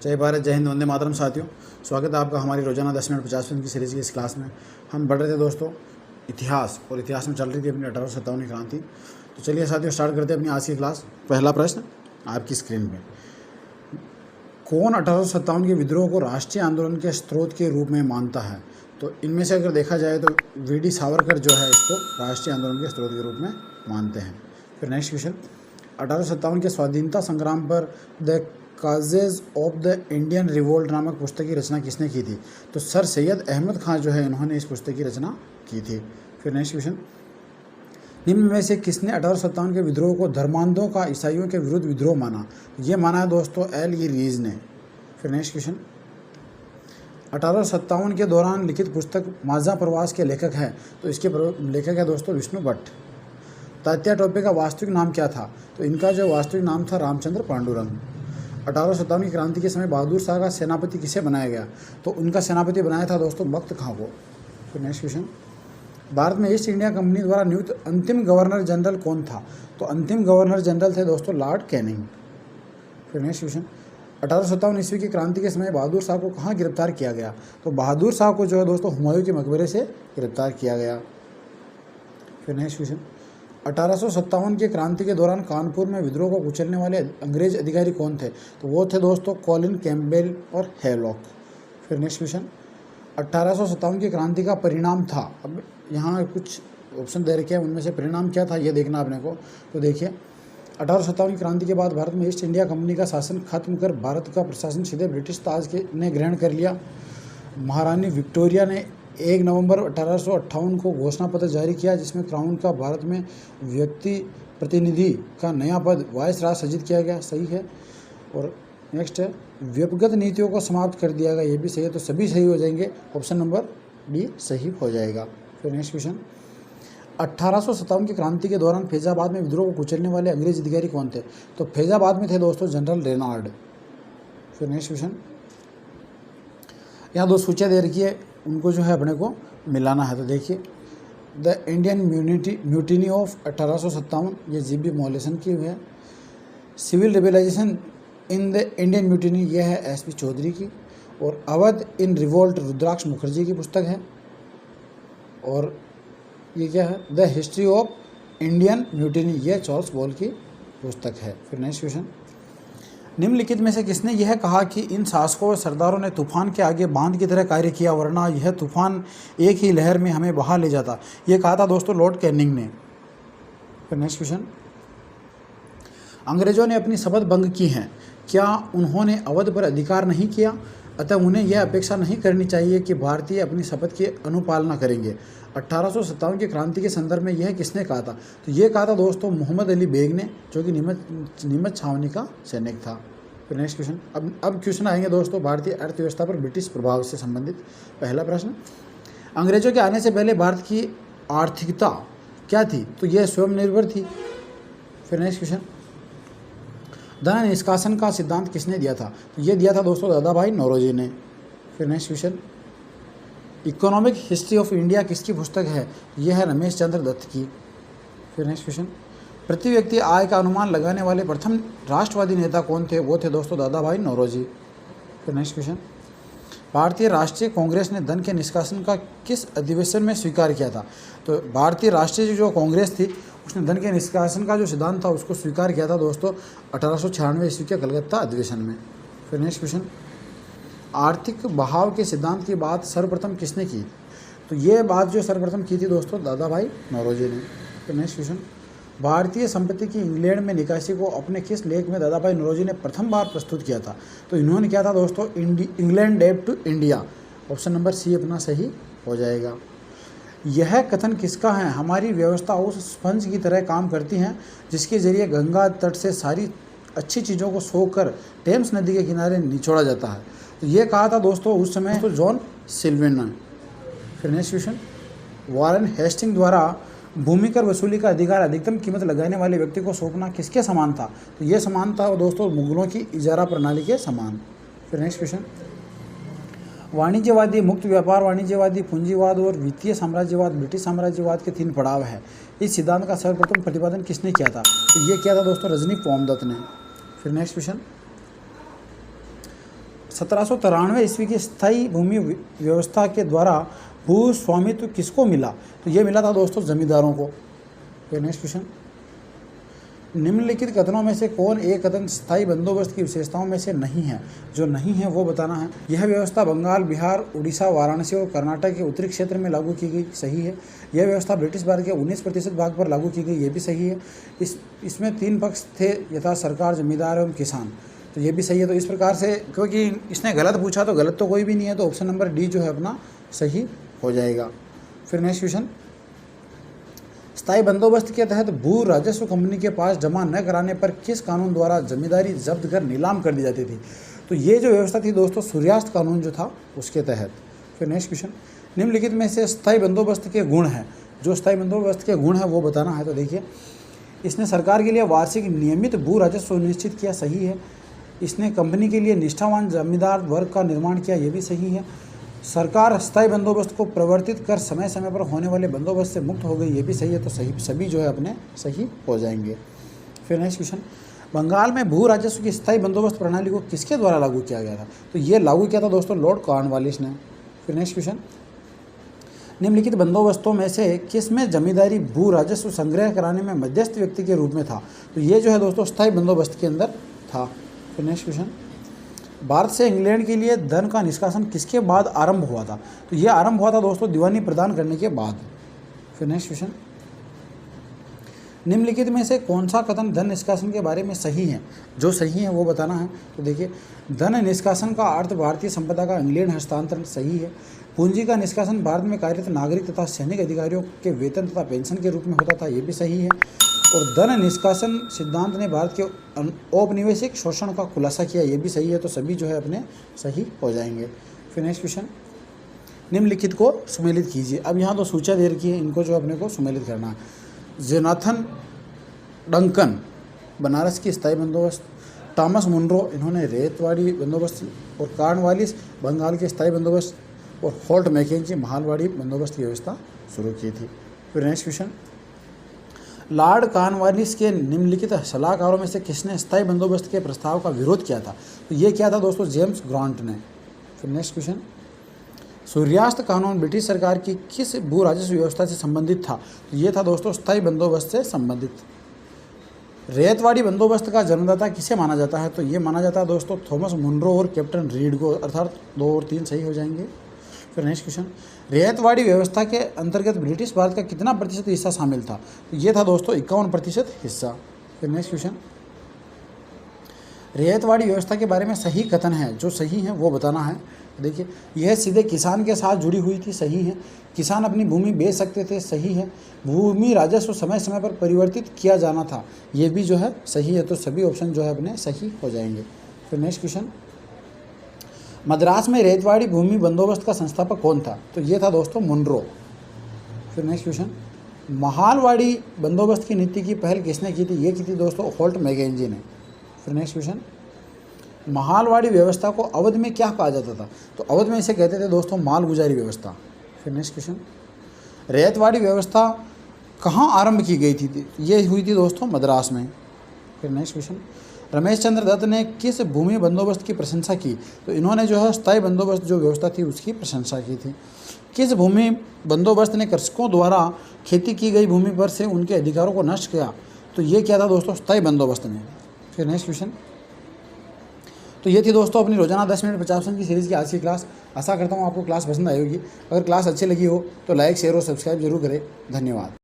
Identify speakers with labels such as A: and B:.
A: जय भारत, जय हिंद, वंदे मातरम। साथियों, स्वागत है आपका हमारी रोजाना 10 मिनट 50 मिनट की सीरीज की इस क्लास में। हम बढ़ रहे थे दोस्तों इतिहास, और इतिहास में चल रही थी अपनी 1857 क्रांति। तो चलिए साथियों, स्टार्ट करते हैं अपनी आज की क्लास। पहला प्रश्न आपकी स्क्रीन पे, कौन 1857 के विद्रोह को राष्ट्रीय आंदोलन के स्रोत के रूप में मानता है? तो इनमें से अगर देखा जाए तो वी.डी. सावरकर जो है इसको राष्ट्रीय आंदोलन के स्रोत के रूप में मानते हैं। फिर नेक्स्ट क्वेश्चन, 1857 के स्वाधीनता संग्राम पर the causes of the Indian revolt नामक पुस्तक की रचना किसने की थी? तो सर सैयद अहमद खान जो है इन्होंने इस पुस्तक की रचना की थी। फिर नेक्स्ट क्वेश्चन, निम्न में से किसने 1857 के विद्रोह को धर्मांधों का ईसाइयों के विरुद्ध विद्रोह माना? ये माना है दोस्तों एल.ई. रीज ने। फिर नेक्स्ट क्वेश्चन, 1857 के दौरान लिखित पुस्तक माझा प्रवास के लेखक हैं, तो इसके लेखक है दोस्तों विष्णु भट्ट। तात्या टोपे का वास्तविक नाम क्या था? तो इनका जो वास्तविक नाम था रामचंद्र पांडुरंग। 1857 की क्रांति के समय बहादुर शाह का सेनापति किसे बनाया गया? तो उनका सेनापति बनाया था दोस्तों बख्त खां को। फिर नेक्स्ट क्वेश्चन, भारत में ईस्ट इंडिया कंपनी द्वारा नियुक्त अंतिम गवर्नर जनरल कौन था? तो अंतिम गवर्नर जनरल थे दोस्तों लॉर्ड कैनिंग। फिर नेक्स्ट क्वेश्चन, 1857 ईस्वी की क्रांति के समय बहादुर शाह को कहाँ गिरफ्तार किया गया? तो बहादुर शाह को जो है दोस्तों हुमायूं के मकबरे से गिरफ्तार किया गया। फिर नेक्स्ट क्वेश्चन, 1857 की क्रांति के दौरान कानपुर में विद्रोह को कुचलने वाले अंग्रेज अधिकारी कौन थे? तो वो थे दोस्तों कॉलिन कैम्पबेल और हैवलॉक। फिर नेक्स्ट क्वेश्चन, 1857 की क्रांति का परिणाम था, अब यहाँ कुछ ऑप्शन दे रखे हैं, उनमें से परिणाम क्या था ये देखना आपने को। तो देखिए, 1857 की क्रांति के बाद भारत में ईस्ट इंडिया कंपनी का शासन खत्म कर भारत का प्रशासन सीधे ब्रिटिश ताज के ने ग्रहण कर लिया। महारानी विक्टोरिया ने 1 नवंबर 1858 को घोषणा पत्र जारी किया, जिसमें क्राउन का भारत में व्यक्ति प्रतिनिधि का नया पद वायसराय सृजित किया गया। सही है। और नेक्स्ट है, व्यक्तिगत नीतियों को समाप्त कर दिया गया। ये भी सही है, तो सभी सही हो जाएंगे। ऑप्शन नंबर डी सही हो जाएगा। फिर नेक्स्ट क्वेश्चन, 1857 की क्रांति के दौरान फैजाबाद में विद्रोह को कुचलने वाले अंग्रेज अधिकारी कौन थे? तो फैजाबाद में थे दोस्तों जनरल रेनाल्ड। फिर नेक्स्ट क्वेश्चन, यहाँ 2 सूचियाँ दे रखी है, उनको जो है अपने को मिलाना है। तो देखिए, द इंडियन म्यूटिनी ऑफ 1857, ये जी.बी. मॉलेसन की है। Civil rebellion in the Indian mutiny, ये है एस.पी. चौधरी की। और अवध इन रिवोल्ट रुद्राक्ष मुखर्जी की पुस्तक है। और ये क्या है, the history of Indian mutiny, ये चार्ल्स बॉल की पुस्तक है। फिर नेक्स्ट क्वेश्चन, निम्नलिखित में से किसने यह कहा कि इन शासकों व सरदारों ने तूफान के आगे बांध की तरह कार्य किया, वरना यह तूफान एक ही लहर में हमें बहा ले जाता? ये कहा था दोस्तों लॉर्ड कैनिंग ने। फिर नेक्स्ट क्वेश्चन, अंग्रेजों ने अपनी शपथ भंग की हैं, क्या उन्होंने अवध पर अधिकार नहीं किया? अतः उन्हें यह अपेक्षा नहीं करनी चाहिए कि भारतीय अपनी शपथ की अनुपालना करेंगे। 1857 की क्रांति के संदर्भ में यह किसने कहा था? तो ये कहा था दोस्तों मोहम्मद अली बेग ने, जो कि नीमच छावनी का सैनिक था। फिर नेक्स्ट क्वेश्चन, अब क्वेश्चन आएंगे दोस्तों भारतीय अर्थव्यवस्था पर ब्रिटिश प्रभाव से संबंधित। पहला प्रश्न, अंग्रेजों के आने से पहले भारत की आर्थिकता क्या थी? तो यह स्वयंनिर्भर थी। फिर नेक्स्ट क्वेश्चन, धन निष्कासन का सिद्धांत किसने दिया था? तो ये दिया था दोस्तों दादा भाई नौरोजी ने। फिर next question, economic history of India किसकी पुस्तक है? यह है रमेश चंद्र दत्त की। फिर नेक्स्ट क्वेश्चन, प्रति व्यक्ति आय का अनुमान लगाने वाले प्रथम राष्ट्रवादी नेता कौन थे? वो थे दोस्तों दादा भाई नौरोजी। फिर नेक्स्ट क्वेश्चन, भारतीय राष्ट्रीय कांग्रेस ने धन के निष्कासन का किस अधिवेशन में स्वीकार किया था? तो भारतीय राष्ट्रीय जो कांग्रेस थी उसने धन के निष्कासन का जो सिद्धांत था उसको स्वीकार किया था दोस्तों 1896 ईस्वी के कलकत्ता अधिवेशन में। फिर नेक्स्ट क्वेश्चन, आर्थिक बहाव के सिद्धांत की बात सर्वप्रथम किसने की? तो ये बात जो सर्वप्रथम की थी दोस्तों दादा भाई नौरोजी ने। फिर नेक्स्ट क्वेश्चन, भारतीय संपत्ति की इंग्लैंड में निकासी को अपने किस लेख में दादा भाई नौरोजी ने प्रथम बार प्रस्तुत किया था? तो इन्होंने किया था दोस्तों England date to India. Option number c अपना सही हो जाएगा। यह कथन किसका है? हमारी व्यवस्था उस स्पंज की तरह काम करती है जिसके जरिए गंगा तट से सारी अच्छी चीज़ों को सोखकर टेम्स नदी के किनारे निचोड़ा जाता है। तो ये कहा था दोस्तों उस समय तो जॉन सिल्वन ने। फिर नेक्स्ट क्वेश्चन, वारेन हेस्टिंग द्वारा भूमि कर वसूली का अधिकार अधिकतम कीमत लगाने वाले व्यक्ति को सौंपना किसके समान था? तो ये समान था दोस्तों मुगलों की इजारा प्रणाली के समान। फिर नेक्स्ट क्वेश्चन, वाणिज्यवादी, मुक्त व्यापार वाणिज्यवादी, पूंजीवाद और वित्तीय साम्राज्यवाद ब्रिटिश साम्राज्यवाद के 3 पड़ाव है। इस सिद्धांत का सर्वप्रथम प्रतिपादन किसने किया था? तो ये किया था दोस्तों रजनी पोमदत्त ने। फिर नेक्स्ट क्वेश्चन, 1793 ईस्वी की स्थायी भूमि व्यवस्था के द्वारा भू स्वामित्व किसको मिला? तो ये मिला था दोस्तों जमींदारों को। फिर नेक्स्ट क्वेश्चन, निम्नलिखित कथनों में से कौन एक कथन स्थायी बंदोबस्त की विशेषताओं में से नहीं है? जो नहीं है वो बताना है। यह व्यवस्था बंगाल, बिहार, उड़ीसा, वाराणसी और कर्नाटक के उत्तरी क्षेत्र में लागू की गई, सही है। यह व्यवस्था ब्रिटिश भारत के 19% भाग पर लागू की गई, ये भी सही है। इसमें 3 पक्ष थे, यथा सरकार, जमींदार एवं किसान, तो ये भी सही है। तो इस प्रकार से, क्योंकि इसने गलत पूछा तो गलत तो कोई भी नहीं है, तो ऑप्शन नंबर डी जो है अपना सही हो जाएगा। फिर नेक्स्ट क्वेश्चन, स्थायी बंदोबस्त के तहत भू राजस्व कंपनी के पास जमा न कराने पर किस कानून द्वारा जमींदारी जब्त कर नीलाम कर दी जाती थी? तो ये जो व्यवस्था थी दोस्तों सूर्यास्त कानून जो था उसके तहत। फिर नेक्स्ट क्वेश्चन, निम्नलिखित में से स्थायी बंदोबस्त के गुण हैं, जो स्थायी बंदोबस्त के गुण हैं वो बताना है। तो देखिए, इसने सरकार के लिए वार्षिक नियमित भू राजस्व सुनिश्चित किया, सही है। इसने कंपनी के लिए निष्ठावान जमींदार वर्ग का निर्माण किया, ये भी सही है। सरकार स्थायी बंदोबस्त को प्रवर्तित कर समय समय पर होने वाले बंदोबस्त से मुक्त हो गई, ये भी सही है। तो सही सभी जो है अपने सही हो जाएंगे। फिर नेक्स्ट क्वेश्चन, बंगाल में भू राजस्व की स्थायी बंदोबस्त प्रणाली को किसके द्वारा लागू किया गया था? तो ये लागू किया था दोस्तों लॉर्ड कॉर्नवालिस ने। फिर नेक्स्ट क्वेश्चन, निम्नलिखित बंदोबस्तों में से किस में जमींदारी भू राजस्व संग्रह कराने में मध्यस्थ व्यक्ति के रूप में था? तो ये जो है दोस्तों स्थायी बंदोबस्त के अंदर था। फिर नेक्स्ट क्वेश्चन, भारत से इंग्लैंड के लिए धन का निष्कासन किसके बाद आरंभ हुआ था? तो ये आरंभ हुआ था दोस्तों दीवानी प्रदान करने के बाद। फिर नेक्स्ट क्वेश्चन, निम्नलिखित में से कौन सा कथन धन निष्कासन के बारे में सही है? जो सही है वो बताना है। तो देखिए, धन निष्कासन का अर्थ भारतीय संपदा का इंग्लैंड हस्तांतरण, सही है। पूंजी का निष्कासन भारत में कार्यरत नागरिक तथा सैनिक अधिकारियों के वेतन तथा पेंशन के रूप में होता था, ये भी सही है। और धन निष्कासन सिद्धांत ने भारत के औपनिवेशिक शोषण का खुलासा किया, ये भी सही है। तो सभी जो है अपने सही हो जाएंगे। फिर नेक्स्ट क्वेश्चन, निम्नलिखित को सुमेलित कीजिए। अब यहाँ तो सूचा दे रखी है, इनको जो अपने को सुमेलित करना है। जोनाथन डंकन, बनारस की स्थायी बंदोबस्त। थॉमस मुनरो, इन्होंने रेतवाड़ी बंदोबस्त। और कॉर्नवालिस, बंगाल के स्थायी बंदोबस्त। और होल्ट मैकेंजी, महालवाड़ी बंदोबस्त की व्यवस्था शुरू की थी। फिर नेक्स्ट क्वेश्चन, लॉर्ड कॉर्नवालिस के निम्नलिखित सलाहकारों में से किसने स्थायी बंदोबस्त के प्रस्ताव का विरोध किया था? तो ये क्या था दोस्तों? जेम्स ग्रांट ने। फिर नेक्स्ट क्वेश्चन, सूर्यास्त कानून ब्रिटिश सरकार की किस भू राजस्व व्यवस्था से संबंधित था? तो ये था दोस्तों स्थायी बंदोबस्त से संबंधित। रेतवाड़ी बंदोबस्त का जन्मदाता किसे माना जाता है? तो ये माना जाता है दोस्तों थॉमस मुनरो और कैप्टन रीड को, अर्थात 2 और 3 सही हो जाएंगे। फिर नेक्स्ट क्वेश्चन, रेतवाड़ी व्यवस्था के अंतर्गत ब्रिटिश भारत का कितना प्रतिशत हिस्सा शामिल था? तो ये था दोस्तों 51% हिस्सा। फिर नेक्स्ट क्वेश्चन, रेतवाड़ी व्यवस्था के बारे में सही कथन है, जो सही है वो बताना है। देखिए, यह सीधे किसान के साथ जुड़ी हुई थी, सही है। किसान अपनी भूमि बेच सकते थे, सही है। भूमि राजस्व समय समय पर परिवर्तित किया जाना था, ये भी जो है सही है। तो सभी ऑप्शन जो है अपने सही हो जाएंगे। फिर नेक्स्ट क्वेश्चन, मद्रास में रेतवाड़ी भूमि बंदोबस्त का संस्थापक कौन था? तो ये था दोस्तों मुनरो। फिर नेक्स्ट क्वेश्चन, महालवाड़ी बंदोबस्त की नीति की पहल किसने की थी? ये की थी दोस्तों होल्ट मैकेंजी ने। फिर नेक्स्ट क्वेश्चन, महालवाड़ी व्यवस्था को अवध में क्या कहा जाता था? तो अवध में इसे कहते थे दोस्तों मालगुजारी व्यवस्था। फिर नेक्स्ट क्वेश्चन, रेतवाड़ी व्यवस्था कहाँ आरंभ की गई थी? ये हुई थी दोस्तों मद्रास में। फिर नेक्स्ट क्वेश्चन, रमेश चंद्र दत्त ने किस भूमि बंदोबस्त की प्रशंसा की? तो इन्होंने जो है स्थायी बंदोबस्त जो व्यवस्था थी उसकी प्रशंसा की थी। किस भूमि बंदोबस्त ने कृषकों द्वारा खेती की गई भूमि पर से उनके अधिकारों को नष्ट किया? तो ये क्या था दोस्तों? स्थायी बंदोबस्त ने। फिर नेक्स्ट क्वेश्चन, तो ये थी दोस्तों अपनी रोजाना 10 मिनट 50 क्वेश्चन की सीरीज़ की आज की क्लास। आशा करता हूँ आपको क्लास पसंद आई होगी। अगर क्लास अच्छी लगी हो तो लाइक, शेयर और सब्सक्राइब जरूर करें। धन्यवाद।